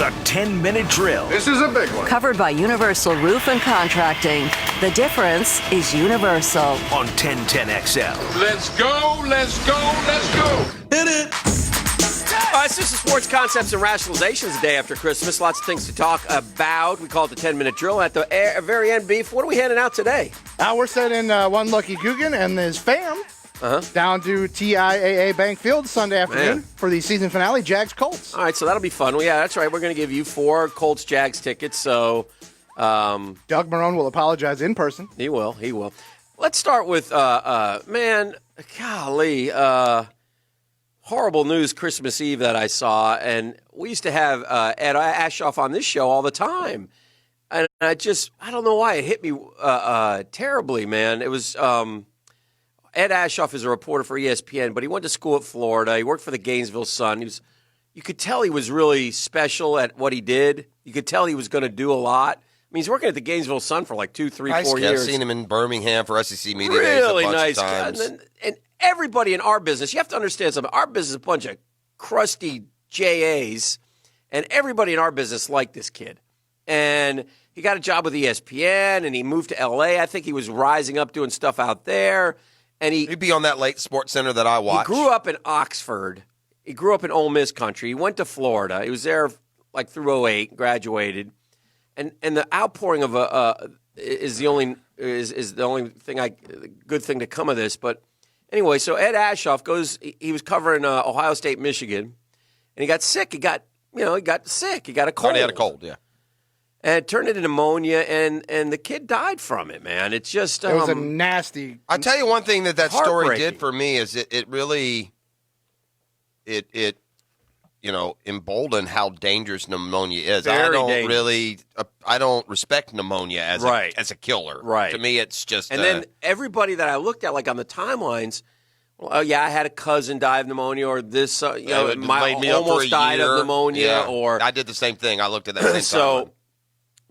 The 10-minute drill. This is a big one. Covered by Universal Roof and Contracting. The difference is Universal. On 1010XL. Let's go, let's go, let's go. Hit it. All right, this is Sports Concepts and Rationalizations, the day after Christmas. Lots of things to talk about. We call it the 10-minute drill. At the very end, Beef, what are we handing out today? We're sending one Lucky Guggen and his fam down to TIAA Bank Field Sunday afternoon for the season finale, Jags-Colts. All right, so that'll be fun. Well, yeah, that's right. We're going to give you 4 Colts-Jags tickets. So, Doug Marrone will apologize in person. He will. Let's start with, man, golly, horrible news Christmas Eve that I saw. And we used to have Ed Ashoff on this show all the time. And I don't know why it hit me terribly, man. It was Ed Ashoff is a reporter for ESPN, but he went to school at Florida. He worked for the Gainesville Sun. You could tell he was really special at what he did. You could tell he was going to do a lot. I mean, he's working at the Gainesville Sun for like 2, 3, 4 years. I've seen him in Birmingham for SEC Media Days really a bunch nice of times. guy. And everybody in our business, you have to understand something. Our business is a bunch of crusty JAs, and everybody in our business liked this kid. And he got a job with ESPN, and he moved to L.A. I think he was rising up doing stuff out there. And He'd be on that late Sports Center that I watch. He grew up in Oxford. He grew up in Ole Miss country. He went to Florida. He was there like through 2008, graduated. And the outpouring of is the only thing good thing to come of this. But anyway, so Ed Ashoff goes. He was covering Ohio State, Michigan, and he got sick. He got sick. He got a cold. He had a cold, yeah. And it turned into pneumonia, and the kid died from it, man. It's just it was a nasty. I tell you one thing that story did for me is it really emboldened how dangerous pneumonia is. Very I don't respect pneumonia as a killer. Right. To me, it's just. And then everybody that I looked at, like on the timelines. Well, oh yeah, I had a cousin die of pneumonia, or this, my almost died of pneumonia, yeah. or I did the same thing. I looked at that same so.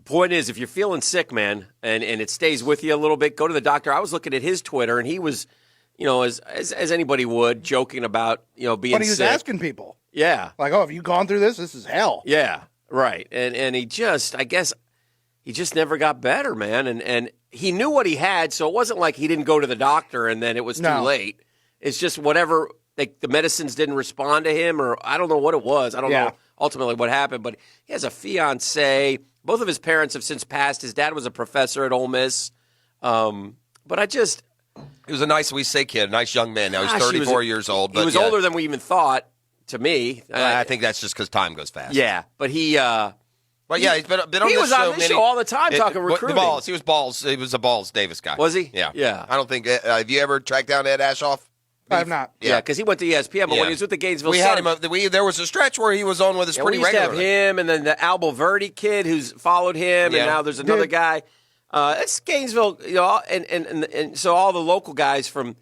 Point is, if you're feeling sick, man, and it stays with you a little bit, go to the doctor. I was looking at his Twitter, and he was, as anybody would, joking about, being sick. But he was asking people. Yeah. Like, have you gone through this? This is hell. Yeah, right. And he just, I guess, he just never got better, man. And he knew what he had, so it wasn't like he didn't go to the doctor and then it was too late. It's just whatever, like the medicines didn't respond to him, or I don't know what it was. I don't know ultimately what happened, but he has a fiancée. Both of his parents have since passed. His dad was a professor at Ole Miss. But he was a nice, we say kid, a nice young man. Now he's 34 years old. But he was older than we even thought, to me. I think that's just because time goes fast. Yeah, but he... Well, yeah, he's been on this show. He was on this show all the time talking recruiting. He was a Balls Davis guy. Was he? Yeah. Yeah. I don't think... have you ever tracked down Ed Ashoff? I have not. Yeah, because he went to ESPN, but when he was with the Gainesville Sun... Sun... there was a stretch where he was on with us pretty regularly. We used to have him, and then the Alboverdi kid who's followed him, and now there's another guy. It's Gainesville, and so all the local guys from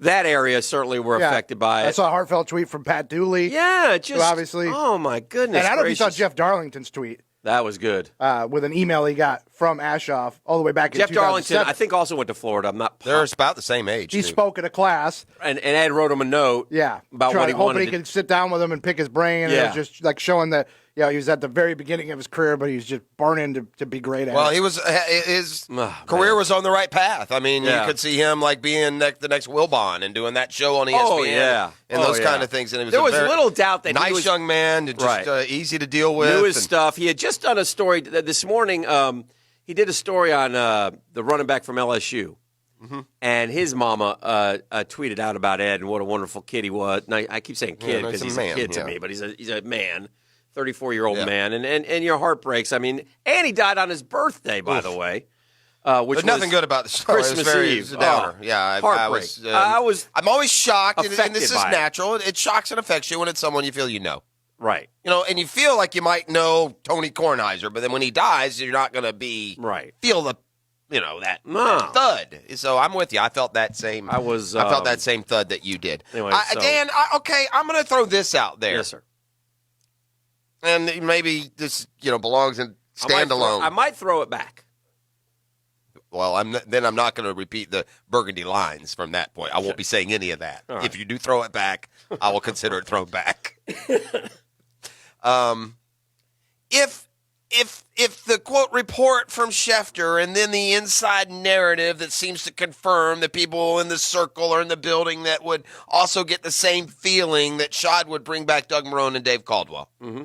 that area certainly were affected by it. I saw a heartfelt tweet from Pat Dooley. Yeah, just... obviously. Oh, my goodness And I don't know if gracious. you saw Jeff Darlington's tweet. That was good. With an email he got from Ashoff all the way back in 2007. Jeff Darlington, I think, also went to Florida. I'm not. They're about the same age. He spoke at a class, and Ed wrote him a note. Yeah, about what he wanted. Hoping he could sit down with him and pick his brain. And it was just like showing that he was at the very beginning of his career, but he was just burning to be great at it. Well, he was his career was on the right path. I mean, you could see him like being the next Wilbon and doing that show on ESPN. And those kind of things. And there was little doubt that nice he was young man, just easy to deal with. Knew his stuff. He had just done a story this morning. He did a story on the running back from LSU. Mm-hmm. And his mama tweeted out about Ed and what a wonderful kid he was. And I keep saying kid because he's a kid to me, but he's a man, 34-year-old man, and your heart breaks. I mean, and he died on his birthday, by the way. Which There's nothing good about the story. Christmas Eve. Heartbreak. I'm always shocked, and this is natural. It shocks and affects you when it's someone you feel you know. Right. And you feel like you might know Tony Kornheiser, but then when he dies, you're not going to be feel the that thud. So I'm with you. I felt that same. I felt that same thud that you did. Anyway, Dan, I'm going to throw this out there. Yes, sir. And maybe this belongs in standalone. I might throw it back. Well, I'm not going to repeat the burgundy lines from that point. I won't be saying any of that. Right. If you do throw it back, I will consider it thrown back. if the quote report from Schefter and then the inside narrative that seems to confirm the people in the circle or in the building that would also get the same feeling that Shad would bring back Doug Marrone and Dave Caldwell. Mm-hmm.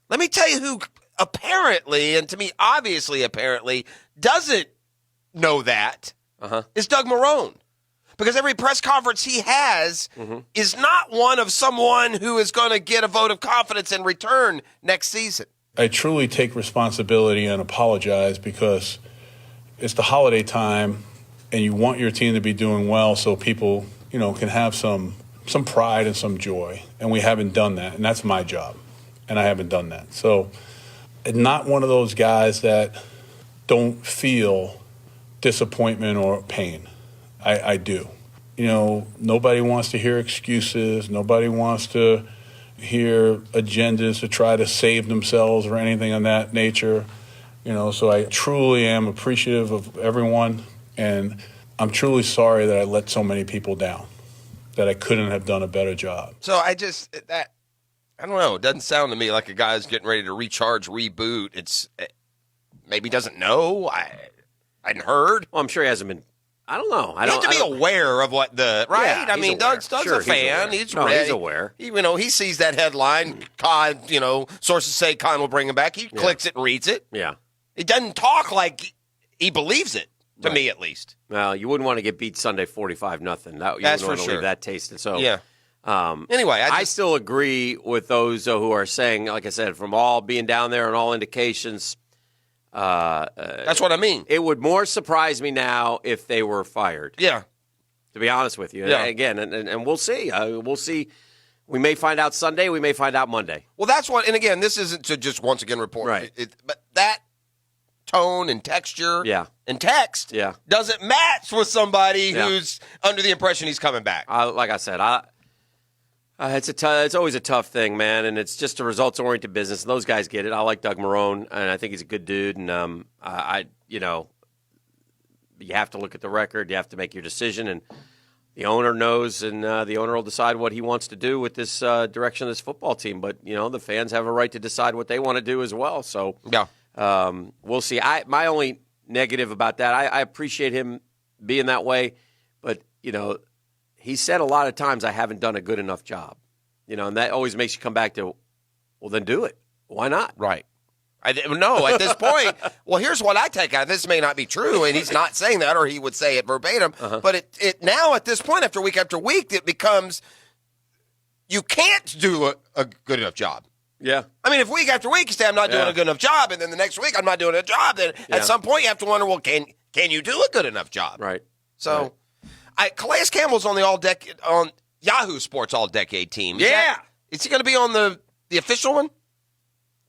Let me tell you who apparently, and to me obviously apparently, doesn't know that is Doug Marrone. Because every press conference he has is not one of someone who is going to get a vote of confidence in return next season. I truly take responsibility and apologize because it's the holiday time and you want your team to be doing well so people, can have some pride and some joy. And we haven't done that. And that's my job. And I haven't done that. So I'm not one of those guys that don't feel disappointment or pain. I do. Nobody wants to hear excuses. Nobody wants to hear agendas to try to save themselves or anything of that nature. So I truly am appreciative of everyone. And I'm truly sorry that I let so many people down, that I couldn't have done a better job. So I don't know. It doesn't sound to me like a guy who's getting ready to recharge, reboot. It's maybe doesn't know. I hadn't heard. Well, I'm sure he hasn't been. I don't know. You have to be aware of what right. Yeah, I mean, aware. Doug's a fan. He's aware. He sees that headline. Khan, sources say Khan will bring him back. He clicks it and reads it. Yeah. He doesn't talk like he believes it. To me, at least. Well, you wouldn't want to get beat Sunday 45-0. That's for want to sure. Leave that tasted. So yeah. Anyway, I still agree with those who are saying, like I said, from all being down there and all indications. That's what I mean. It would more surprise me now if they were fired. Yeah. To be honest with you. Yeah. Again, and we'll see. We'll see. We may find out Sunday. We may find out Monday. Well, that's what, and again, this isn't to just once again report. Right. But that tone and texture and text doesn't match with somebody who's under the impression he's coming back. Like I said, it's always a tough thing, man, and it's just a results-oriented business. And those guys get it. I like Doug Marrone, and I think he's a good dude. And you have to look at the record. You have to make your decision, and the owner knows, and the owner will decide what he wants to do with this direction of this football team. But the fans have a right to decide what they want to do as well. So we'll see. My only negative about that, I appreciate him being that way, but he said a lot of times, I haven't done a good enough job, and that always makes you come back to, well, then do it. Why not? Right. No, at this point, well, here's what I take out. This may not be true, and he's not saying that, or he would say it verbatim, but it now at this point, after week, it becomes you can't do a good enough job. Yeah. I mean, if week after week you say, I'm not doing a good enough job, and then the next week I'm not doing a job, then at some point you have to wonder, well, can you do a good enough job? Right. So... Calais Campbell's on on Yahoo Sports All-Decade team. Is he going to be on the official one?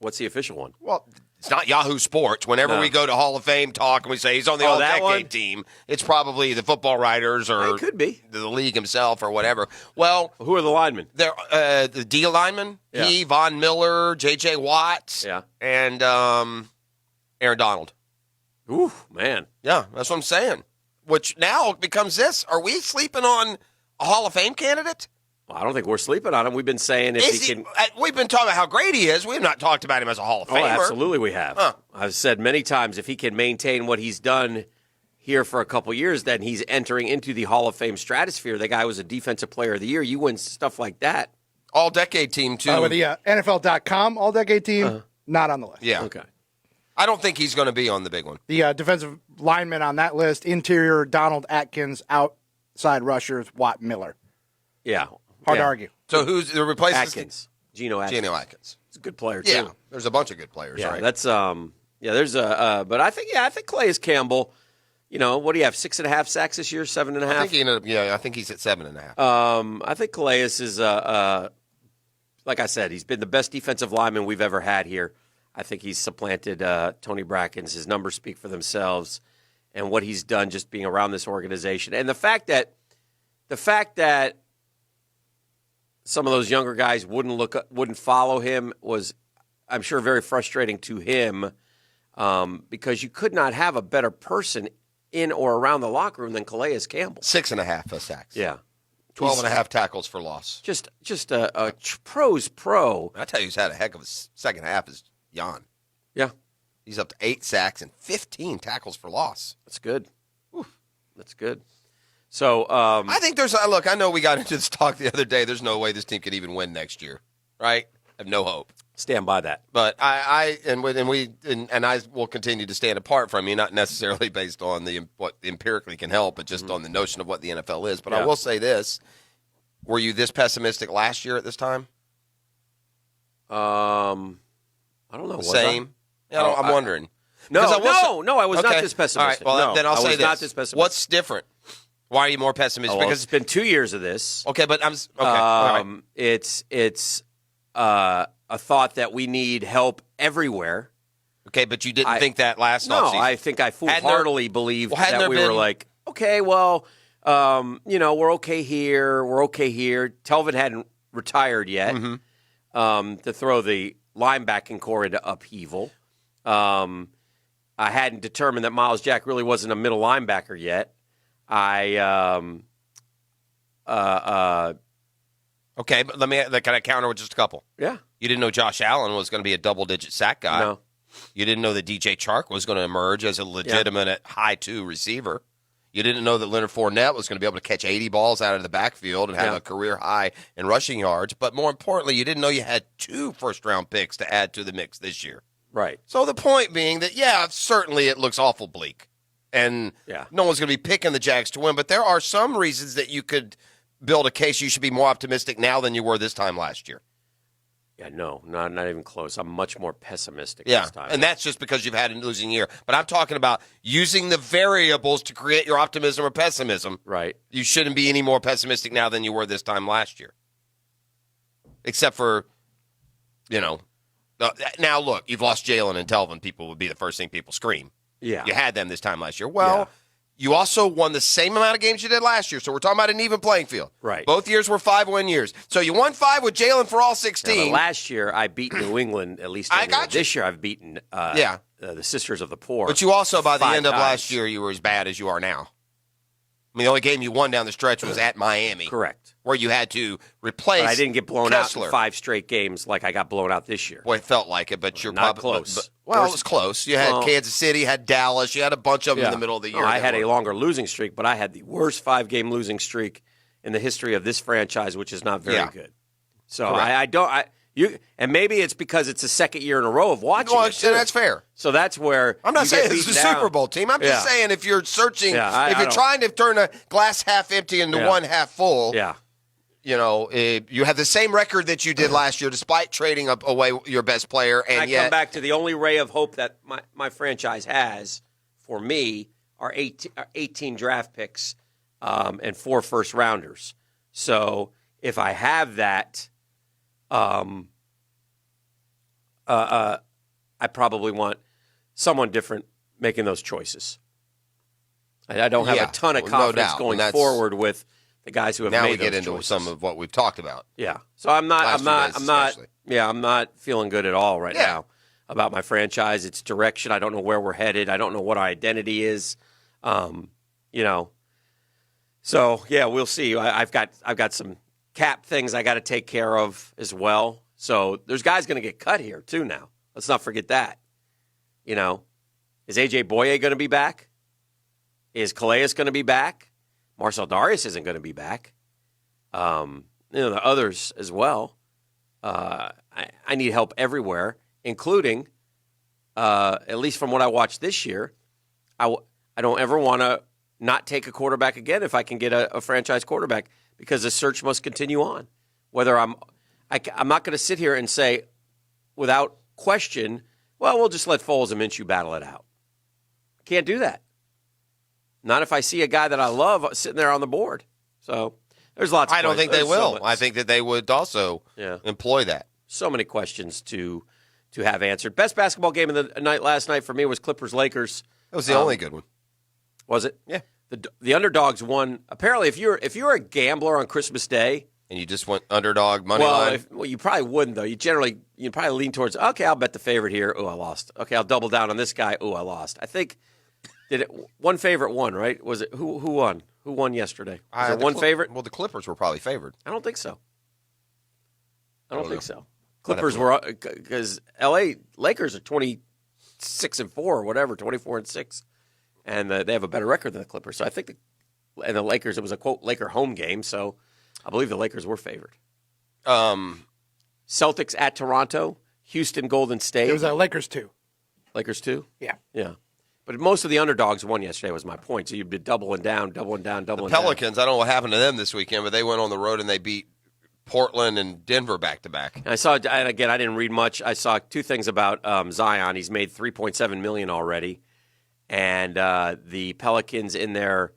What's the official one? Well, it's not Yahoo Sports. Whenever we go to Hall of Fame talk and we say he's on the All-Decade team, it's probably the football writers or it could be the league himself or whatever. Well, who are the linemen? They're the D linemen. Yeah. He, Von Miller, J.J. Watt, and Aaron Donald. Ooh, man. Yeah, that's what I'm saying. Which now becomes this. Are we sleeping on a Hall of Fame candidate? Well, I don't think we're sleeping on him. We've been saying we've been talking about how great he is. We've not talked about him as a Hall of Famer. Oh, absolutely we have. I've said many times if he can maintain what he's done here for a couple years, then he's entering into the Hall of Fame stratosphere. The guy was a Defensive Player of the Year. You win stuff like that. All-Decade team, too. With the NFL.com All-Decade team, not on the list. Yeah. Okay. I don't think he's going to be on the big one. The defensive linemen on that list, interior, Donald Atkins, outside rushers, Watt Miller. Yeah. Hard to argue. So who's the replacement? Atkins. Geno Atkins. He's a good player, too. Yeah, there's a bunch of good players, right? That's, there's but I think Calais Campbell, what do you have, 6.5 sacks this year, 7.5? I think he's at 7.5. I think Calais is, like I said, he's been the best defensive lineman we've ever had here. I think he's supplanted Tony Brackens. His numbers speak for themselves, and what he's done just being around this organization, and the fact that some of those younger guys wouldn't follow him was, I'm sure, very frustrating to him because you could not have a better person in or around the locker room than Calais Campbell. 6.5 sacks. Yeah. 12.5 tackles for loss. Just a pro's pro. I tell you, who's had a heck of a second half is Jan. Yeah. He's up to 8 sacks and 15 tackles for loss. That's good. That's good. So I think there's look. I know we got into this talk the other day. There's no way this team could even win next year, right? I have no hope. Stand by that. But I will continue to stand apart from you, not necessarily based on what empirically can help, but just on the notion of what the NFL is. But I will say this: were you this pessimistic last year at this time? I don't know. Same. I'm wondering. No, I was not this pessimistic. All right, well, then I'll say this. Not this pessimistic. What's different? Why are you more pessimistic? Because it's been 2 years of this. Okay, but I'm okay. It's a thought that we need help everywhere. Okay, but you didn't think that last offseason. No, I think I foolhardily believed that we were like, okay, well, we're okay here. We're okay here. Telvin hadn't retired yet to throw the linebacking core into upheaval. I hadn't determined that Miles Jack really wasn't a middle linebacker yet. Okay, but can I counter with just a couple? Yeah. You didn't know Josh Allen was going to be a double-digit sack guy. No. You didn't know that DJ Chark was going to emerge as a legitimate high 2 receiver. You didn't know that Leonard Fournette was going to be able to catch 80 balls out of the backfield and have a career high in rushing yards. But more importantly, you didn't know you had 2 first-round picks to add to the mix this year. Right. So the point being that, certainly it looks awful bleak. And no one's going to be picking the Jags to win. But there are some reasons that you could build a case you should be more optimistic now than you were this time last year. Yeah, no, not even close. I'm much more pessimistic this time. And that's just because you've had a losing year. But I'm talking about using the variables to create your optimism or pessimism. Right. You shouldn't be any more pessimistic now than you were this time last year. Except for, now look, you've lost Jalen and Telvin. People would be the first thing people scream. Yeah. You had them this time last year. Well, you also won the same amount of games you did last year. So we're talking about an even playing field. Right. Both years were 5-win years. So you won 5 with Jalen for all 16. Yeah, last year, I beat New England, at least. This year, I've beaten the Sisters of the Poor. But you also, by the end of times. last year, you were as bad as you are now. I mean, the only game you won down the stretch was at Miami. Correct. Where you had to replace But I didn't get blown Kessler. out in 5 straight games like I got blown out this year. Well, it felt like it, but you're not probably close. it was close. You had Kansas City, you had Dallas, you had a bunch of them in the middle of the year. I had a longer losing streak, but I had the worst 5-game losing streak in the history of this franchise, which is not very good. So and maybe it's because it's the second year in a row of watching. Well, that's fair. So that's where I'm not saying it's a Super Bowl team. I'm just saying if you're searching, if you're trying to turn a glass half empty into one half full, you have the same record that you did last year, despite trading away your best player. And I come back to the only ray of hope that my franchise has for me are 18 draft picks and 4 first rounders. So if I have that, I probably want someone different making those choices. I don't have a ton of confidence going forward with the guys who have made those choices. Now we get into some of what we've talked about. Yeah. So I'm not feeling good at all right now about my franchise, its direction. I don't know where we're headed. I don't know what our identity is. So we'll see. I've got some cap things I got to take care of as well. So there's guys going to get cut here too now. Let's not forget that. Is A.J. Boye going to be back? Is Calais going to be back? Marcel Darius isn't going to be back. The others as well. I need help everywhere, including, at least from what I watched this year, I don't ever want to not take a quarterback again if I can get a franchise quarterback, because the search must continue on. Whether I'm not going to sit here and say without question, well, we'll just let Foles and Minshew battle it out. Can't do that. Not if I see a guy that I love sitting there on the board. So there's lots of I don't think they will. I think that they would also employ that. So many questions to have answered. Best basketball game of the night last night for me was Clippers-Lakers. That was the only good one. Was it? Yeah. The underdogs won. Apparently, if you're a gambler on Christmas Day, and you just went underdog money line? You probably wouldn't, though. You probably lean towards, okay, I'll bet the favorite here. Oh, I lost. Okay, I'll double down on this guy. Oh, I lost. I think, one favorite won, right? Was it, who won? Who won yesterday? Was there one favorite? Well, the Clippers were probably favored. I don't think so. I don't think so. Clippers were, because L.A. Lakers are 20 6-4 or whatever, 24-6, and they have a better record than the Clippers. So I think and the Lakers, it was a quote Laker home game, so I believe the Lakers were favored. Celtics at Toronto, Houston, Golden State. It was Lakers 2. Lakers 2? Yeah. Yeah. But most of the underdogs won yesterday was my point. So you'd be doubling down. The Pelicans, I don't know what happened to them this weekend, but they went on the road and they beat Portland and Denver back-to-back. And again, I didn't read much. I saw two things about Zion. He's made $3.7 million already. And the Pelicans in their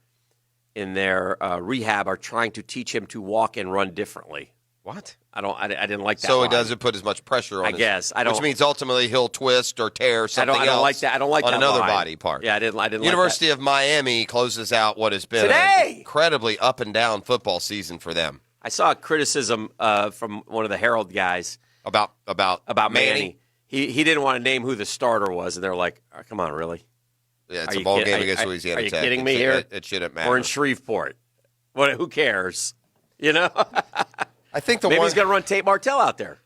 rehab are trying to teach him to walk and run differently. What? I didn't like that. So line. It doesn't put as much pressure on. Which means ultimately he'll twist or tear something else. I don't like that. I don't like on that another line. body part. Yeah, I didn't. University like of Miami closes out what has been an incredibly up and down football season for them. I saw a criticism from one of the Herald guys about Manny. He didn't want to name who the starter was, and they're like, oh, "Come on, really? Yeah, it's a ball game against Louisiana Tech. Tech. Are you kidding me here? It shouldn't matter. Or in Shreveport. Who cares? You know." I think maybe he's going to run Tate Martell out there.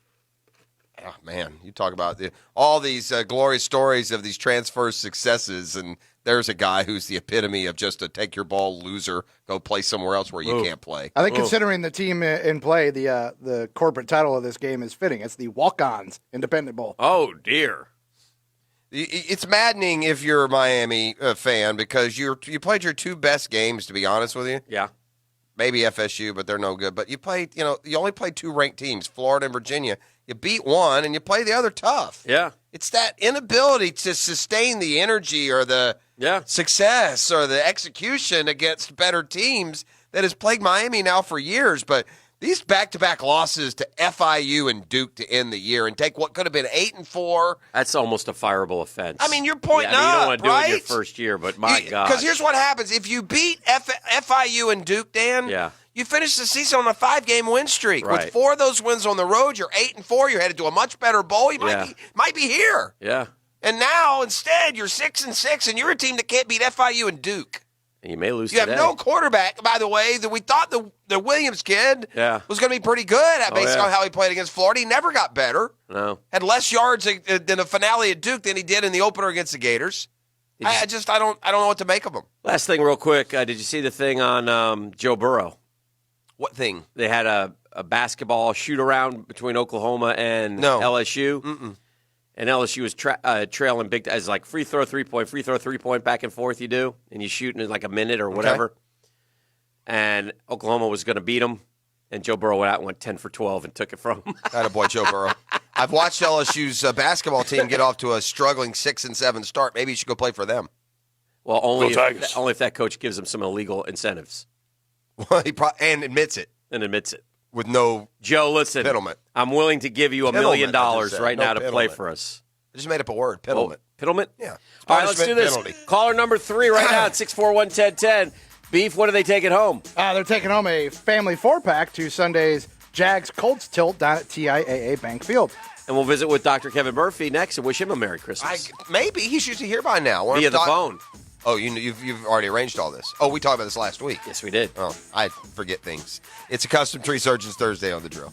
Oh, man, you talk about all these glorious stories of these transfer successes, and there's a guy who's the epitome of just a take-your-ball loser, go play somewhere else where you can't play. I think considering the team in play, the corporate title of this game is fitting. It's the Walk-Ons Independent Bowl. Oh, dear. It's maddening if you're a Miami fan because you played your two best games, to be honest with you. Yeah. Maybe FSU, but they're no good. But you only played two ranked teams, Florida and Virginia. You beat one, and you play the other tough. Yeah. It's that inability to sustain the energy or the success or the execution against better teams that has plagued Miami now for years. But these back-to-back losses to FIU and Duke to end the year and take what could have been 8-4. That's almost a fireable offense. I mean, you're pointing you don't want to do right? it in your first year, but my God. Because here's what happens. If you beat FIU and Duke, Dan, you finish the season on a 5-game win streak. Right. With 4 of those wins on the road, you're 8-4. You're headed to a much better bowl. You might be here. Yeah. And now, instead, you're 6-6, and you're a team that can't beat FIU and Duke. And you may lose today. today. You have no quarterback, by the way. That we thought the Williams kid was going to be pretty good based on how he played against Florida. He never got better. No. Had less yards in the finale at Duke than he did in the opener against the Gators. I don't know what to make of him. Last thing real quick. Did you see the thing on Joe Burrow? What thing? They had a basketball shoot-around between Oklahoma and LSU. Mm-mm. And LSU was trailing big as like free throw, 3-point, back and forth you do, and you shoot in like a minute or whatever. Okay. And Oklahoma was going to beat them, and Joe Burrow went out and went 10 for 12 and took it from him. Attaboy, Joe Burrow. I've watched LSU's basketball team get off to a struggling 6-7 start. Maybe you should go play for them. Well, only if that coach gives them some illegal incentives. Well, and admits it. With no Joe, listen, piddlement. I'm willing to give you $1 million right now to play for us. I just made up a word, piddlement. Piddlement? Yeah. All right, let's do this. Penalty. Caller number 3 right now at 641-1010. Beef, what do they take it home? They're taking home a family 4-pack to Sunday's Jags-Colts tilt down at TIAA Bank Field. And we'll visit with Dr. Kevin Murphy next and wish him a Merry Christmas. Maybe. He's usually here by now. Via the phone. Oh, you've already arranged all this. Oh, we talked about this last week. Yes, we did. Oh, I forget things. It's a Custom Tree Surgeons Thursday on The Drill.